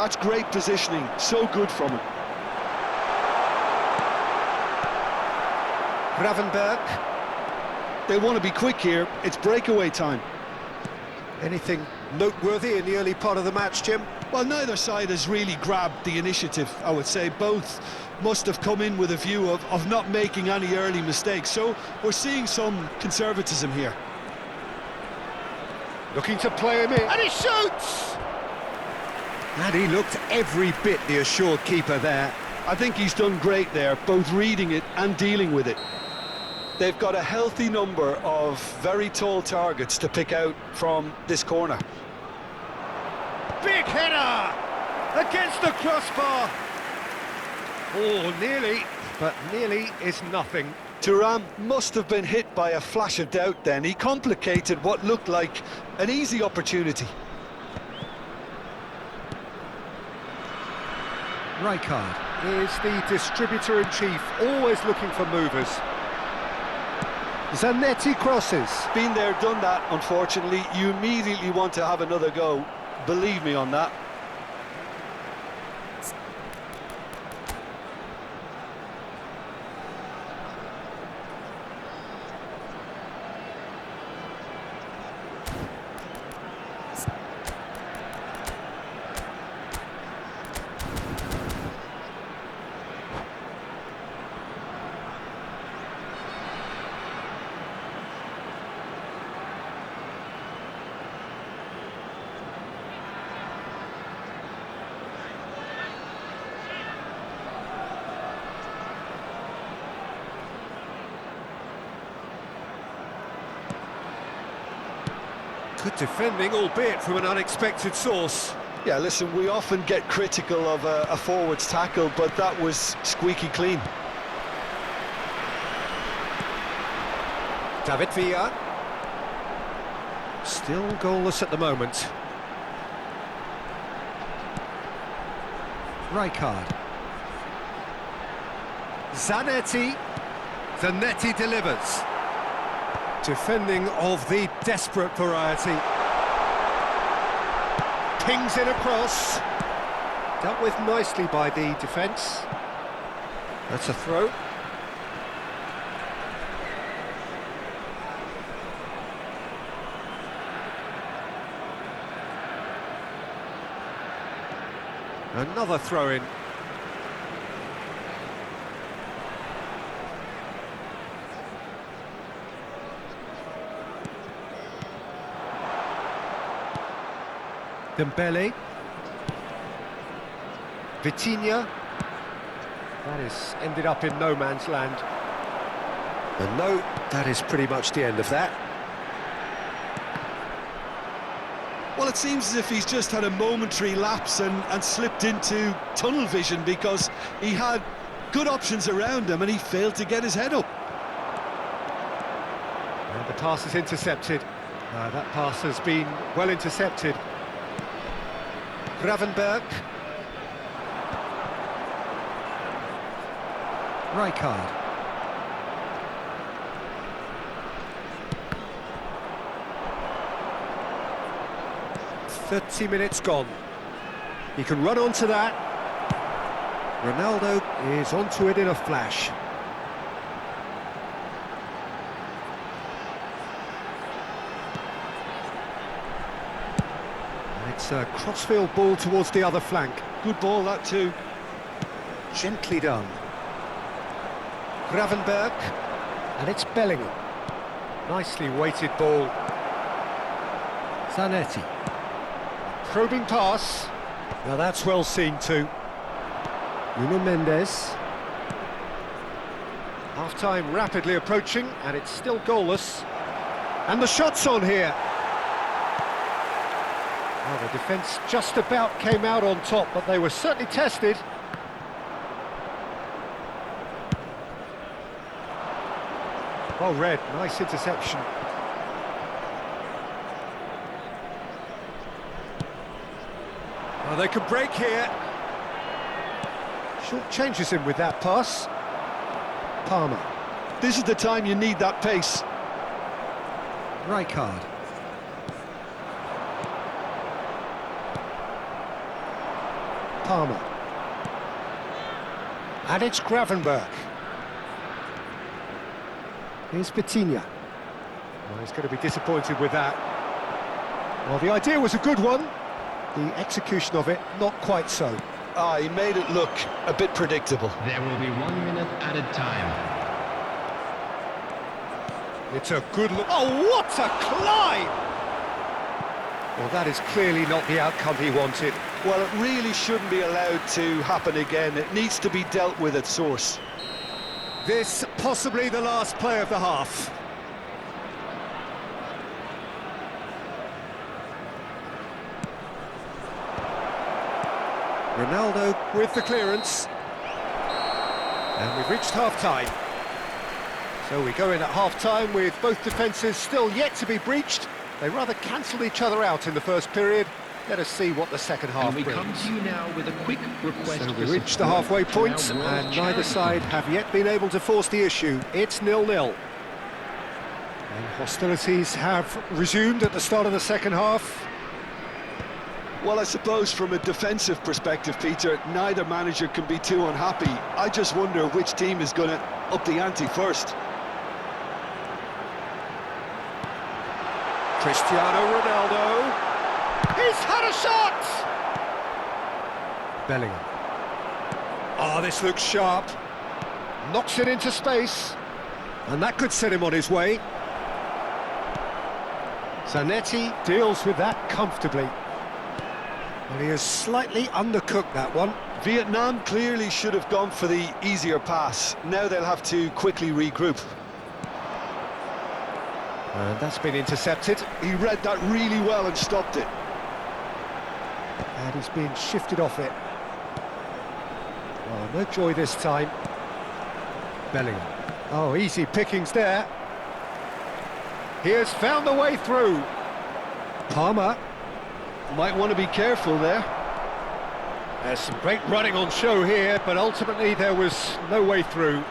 That's great positioning, so good from him. Gravenberg. They want to be quick here, it's breakaway time. Anything noteworthy in the early part of the match, Jim? Well, neither side has really grabbed the initiative, I would say. Both must have come in with a view of not making any early mistakes, so we're seeing some conservatism here. Looking to play him in, and he shoots! And he looked every bit the assured keeper there. I think he's done great there, both reading it and dealing with it. They've got a healthy number of very tall targets to pick out from this corner. Big header! Against the crossbar! Oh, nearly, but nearly is nothing. Thuram must have been hit by a flash of doubt then. He complicated what looked like an easy opportunity. Rijkaard is the distributor-in-chief, always looking for movers. Zanetti crosses. Been there, done that, unfortunately. You immediately want to have another go. Believe me on that. Good defending, albeit from an unexpected source. Yeah, listen, we often get critical of a forward's tackle, but that was squeaky clean. David Villa. Still goalless at the moment. Rijkaard. Zanetti. Zanetti delivers. Defending of the desperate variety. Pings in across. Dealt with nicely by the defence. That's a throw. Another throw-in. Dembele. Vitinha. That has ended up in no man's land. And no, that is pretty much the end of that. Well, it seems as if he's just had a momentary lapse and slipped into tunnel vision, because he had good options around him and he failed to get his head up. And the pass is intercepted. That pass has been well intercepted. Gravenberg. Rijkaard. "30 minutes gone. He can run onto that. Ronaldo is onto it in a flash. It's a crossfield ball towards the other flank. Good ball, that too. Gently done. Gravenberg. And it's Bellingham. Nicely weighted ball. Zanetti. Probing pass. Now that's well seen too. Nuno Mendes. Half-time rapidly approaching, and it's still goalless. And the shot's on here. Well, the defence just about came out on top, but they were certainly tested. Well read, nice interception. Well, they could break here. Short changes him with that pass. Palmer. This is the time you need that pace. Palmer. And it's Gravenberch. Here's Vitinha. Well, he's going to be disappointed with that. Well, the idea was a good one. The execution of it, not quite so. Ah, he made it look a bit predictable. There will be 1 minute added time. It's a good look. Oh, what a climb! Well, that is clearly not the outcome he wanted. Well, it really shouldn't be allowed to happen again. It needs to be dealt with at source. This possibly the last play of the half. Ronaldo with the clearance. And we've reached half-time. So we go in at half-time with both defences still yet to be breached. They rather cancelled each other out in the first period. Let us see what the second half And we brings. come to you now with a quick request. So we reached the halfway point, and neither side have yet been able to force the issue. It's 0-0. And hostilities have resumed at the start of the second half. Well, I suppose from a defensive perspective, Peter, neither manager can be too unhappy. I just wonder which team is going to up the ante first. Cristiano Ronaldo. He's had a shot! Bellingham. Oh, this looks sharp. Knocks it into space. And that could set him on his way. Zanetti deals with that comfortably. Well, he has slightly undercooked that one. Vietnam clearly should have gone for the easier pass. Now they'll have to quickly regroup. And that's been intercepted. He read that really well and stopped it. And he's been shifted off it. Oh, no joy this time. Bellingham. Oh, easy pickings there. He has found the way through. Palmer. Might want to be careful there. There's some great running on show here, but ultimately there was no way through.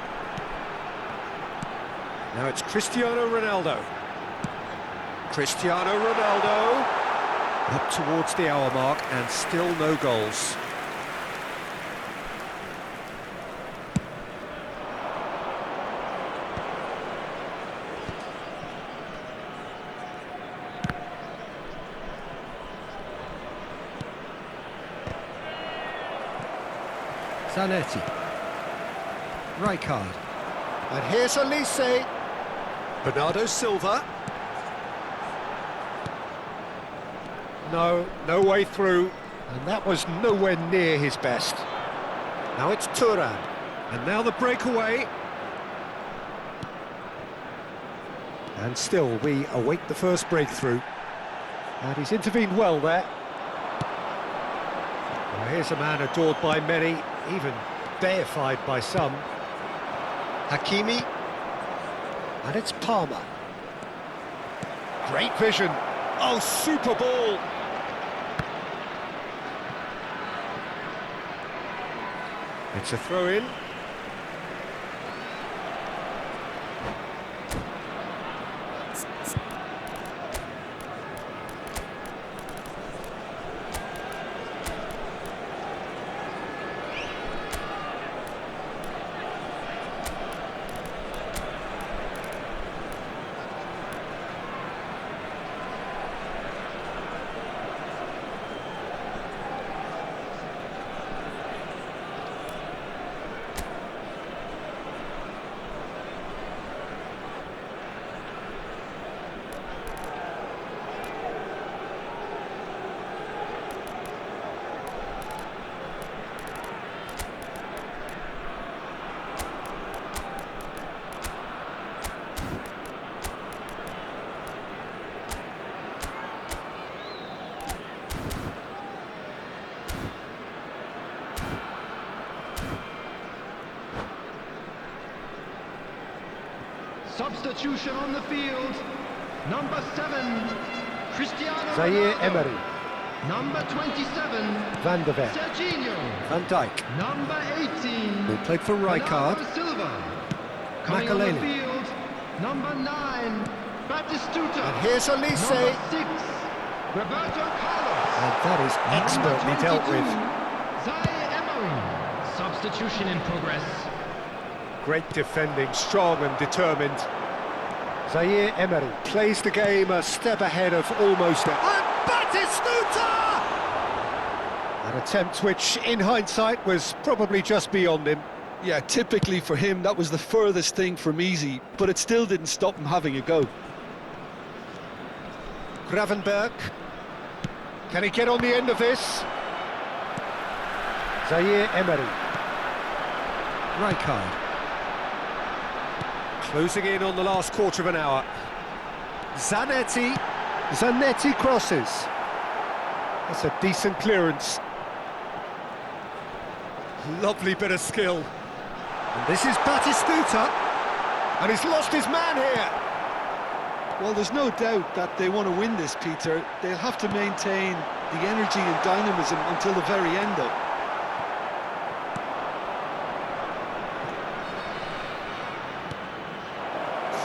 Now it's Cristiano Ronaldo. Cristiano Ronaldo. Up towards the hour mark and still no goals. Zanetti. Rijkaard. And here's Elise. Bernardo Silva. No way through. And that was nowhere near his best. Now it's Thuram. And now the breakaway. And still we await the first breakthrough. And he's intervened well there. Well, here's a man adored by many, even deified by some. Hakimi. And it's Palmer. Great vision. Oh, super ball. It's a throw-in. Substitution on the field. Number 7, Cristiano Zaire Ronaldo. Emery. Number 27, Van der Ven. Serginho. Van Dijk. Number 18, Who played for Rijkaard. Bernardo Silva. Coming on the Makelele. field, number 9, Batistuta. And here's Elise. Number 6, Roberto Carlos. And that is expertly dealt with. Substitution in progress. Great defending, strong and determined. Zaire Emery plays the game a step ahead of almost a... And Batistuta! An attempt which, in hindsight, was probably just beyond him. Yeah, typically for him, that was the furthest thing from easy, but it still didn't stop him having a go. Gravenberg. Can he get on the end of this? Zaire Emery. Rijkaard. Closing in on the last quarter of an hour. Zanetti. Zanetti crosses. That's a decent clearance. Lovely bit of skill. And this is Batistuta. And he's lost his man here. Well, there's no doubt that they want to win this, Peter. They'll have to maintain the energy and dynamism until the very end, though.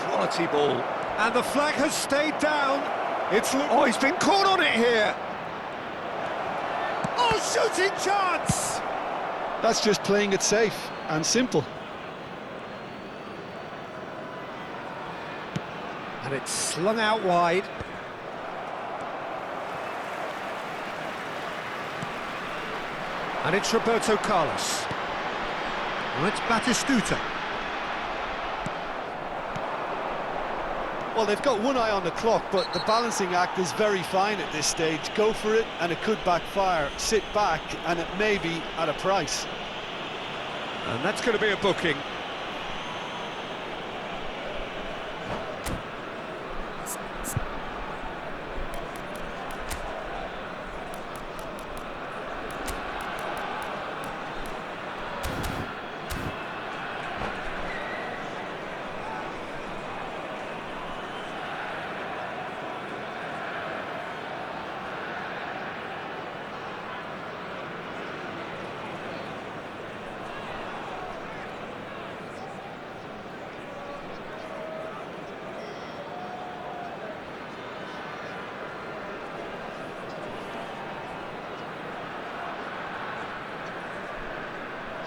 Quality ball. And the flag has stayed down. Oh, he's been caught on it here. Oh, shooting chance! That's just playing it safe and simple. And it's slung out wide. And it's Roberto Carlos. And it's Batistuta. Well, they've got one eye on the clock, but the balancing act is very fine at this stage. Go for it, and it could backfire. Sit back, and it may be at a price. And that's going to be a booking.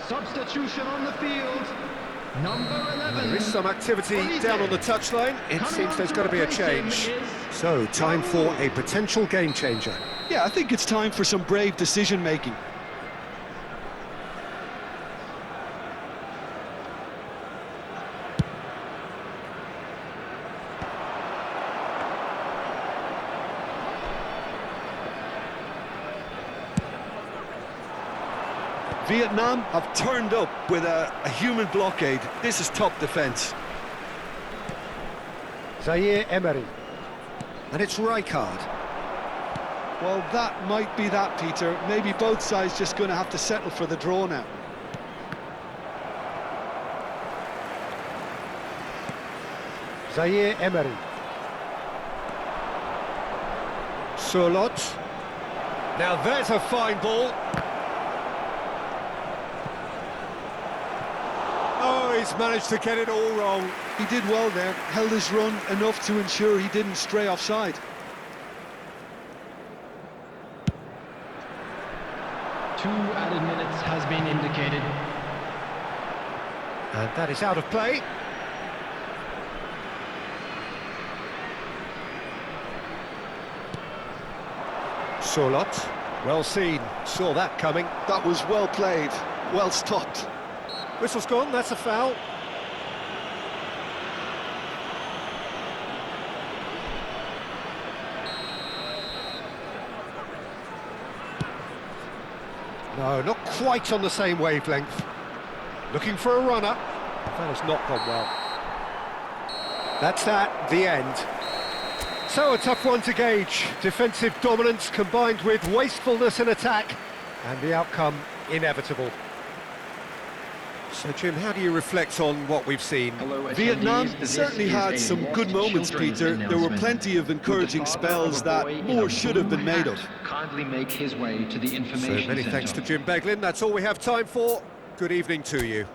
Substitution on the field. Number 11. There is some activity down on the touchline. It seems there's got to be a change. So, time for a potential game changer. Yeah, I think it's time for some brave decision-making. Vietnam have turned up with a human blockade. This is top defence. Zaire Emery. And it's Rijkaard. Well, that might be that, Peter. Maybe both sides just going to have to settle for the draw now. Zaire Emery. Surlot. Now there's a fine ball. Oh, he's managed to get it all wrong. He did well there, held his run enough to ensure he didn't stray offside. 2 added minutes has been indicated. And that is out of play. Surlot. Well seen, saw that coming. That was well played, well stopped. Whistle's gone, that's a foul. No, not quite on the same wavelength. Looking for a runner. That has not gone well. That's that, the end. So a tough one to gauge. Defensive dominance combined with wastefulness in attack, and the outcome inevitable. So, Jim, how do you reflect on what we've seen? Vietnam certainly had some good moments, Peter. There were plenty of encouraging spells that more should have been made of. Kindly make his way to the information So many thanks to centre. Jim Beglin. That's all we have time for. Good evening to you.